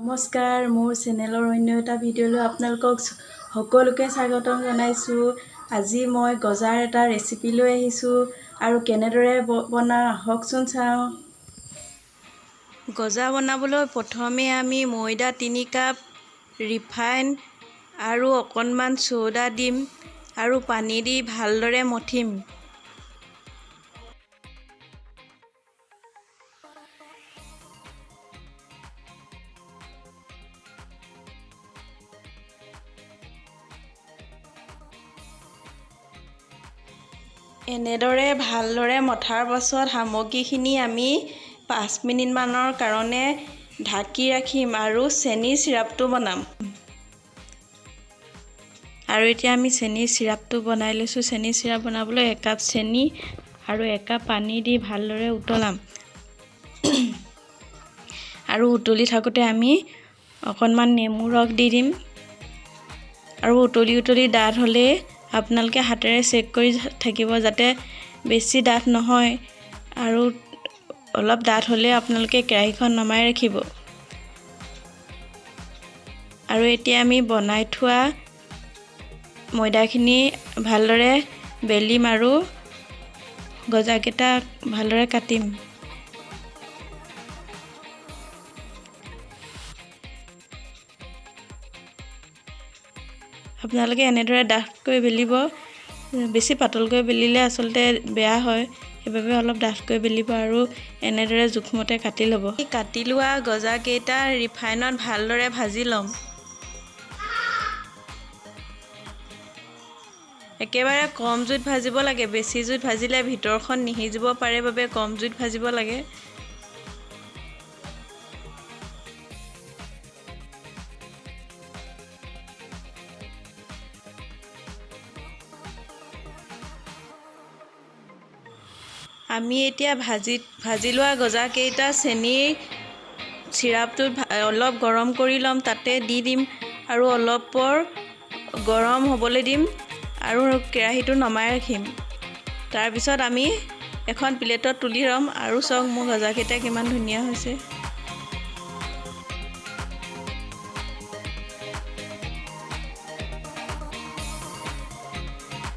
নমস্কাৰ, মোৰ চেনেলৰ অন্য এটা ভিডিঅ'লৈ আপোনালোকক সকলোকে স্বাগতম জনাইছোঁ। আজি মই গজাৰ এটা ৰেচিপি লৈ আহিছোঁ আৰু কেনেদৰে বনাওঁ আহকচোন চাওঁ। গজা বনাবলৈ প্ৰথমে আমি ময়দা 3 কাপ, ৰিফাইন আৰু অকণমান চ'ডা দিম আৰু পানী দি ভালদৰে মঠিম। এনেদৰে ভালদৰে মঠাৰ পাছত সামগ্ৰীখিনি আমি 5 মিনিটমানৰ কাৰণে ঢাকি ৰাখিম আৰু চেনি চিৰাপটো বনাম। আৰু এতিয়া আমি চেনি চিৰাপটো বনাই লৈছোঁ। চেনি চিৰাপ বনাবলৈ 1 কাপ চেনি আৰু 1 কাপ পানী দি ভালদৰে উতলাম। আৰু উতলি থাকোঁতে আমি অকণমান নেমু ৰস দি দিম। আৰু উতলি ডাঠ হ'লে আপোনালোকে হাতেৰে চেক কৰি থাকিব যাতে বেছি ডাঠ নহয়, আৰু অলপ ডাঠ হ'লে আপোনালোকে কেৰাহীখন নমাই ৰাখিব। আৰু এতিয়া আমি বনাই থোৱা ময়দাখিনি ভালদৰে বেলিম আৰু গজাকেইটা ভালদৰে কাটিম। আপোনালোকে এনেদৰে ডাঠকৈ বেলিব। বেছি পাতলকৈ বেলিলে আচলতে বেয়া হয়, সেইবাবে অলপ ডাঠকৈ বেলিব আৰু এনেদৰে জোখমতে কাটি ল'ব। কাটি লোৱা গজাকেইটা ৰিফাইনত ভালদৰে ভাজি ল'ম। একেবাৰে কম জুইত ভাজিব লাগে, বেছি জুইত ভাজিলে ভিতৰখন নিসিজিব পাৰে বাবে কম জুইত ভাজিব লাগে। আমি এতিয়া ভাজি লোৱা গজাকেইটা চেনি চিৰাপটোত অলপ গৰম কৰি ল'ম, তাতে দি দিম আৰু অলপ পৰ গৰম হ'বলৈ দিম আৰু কেৰাহীটো নমাই ৰাখিম। তাৰপিছত আমি এখন প্লেটত তুলি ল'ম আৰু চাওক মোৰ গজাকেইটা কিমান ধুনীয়া হৈছে।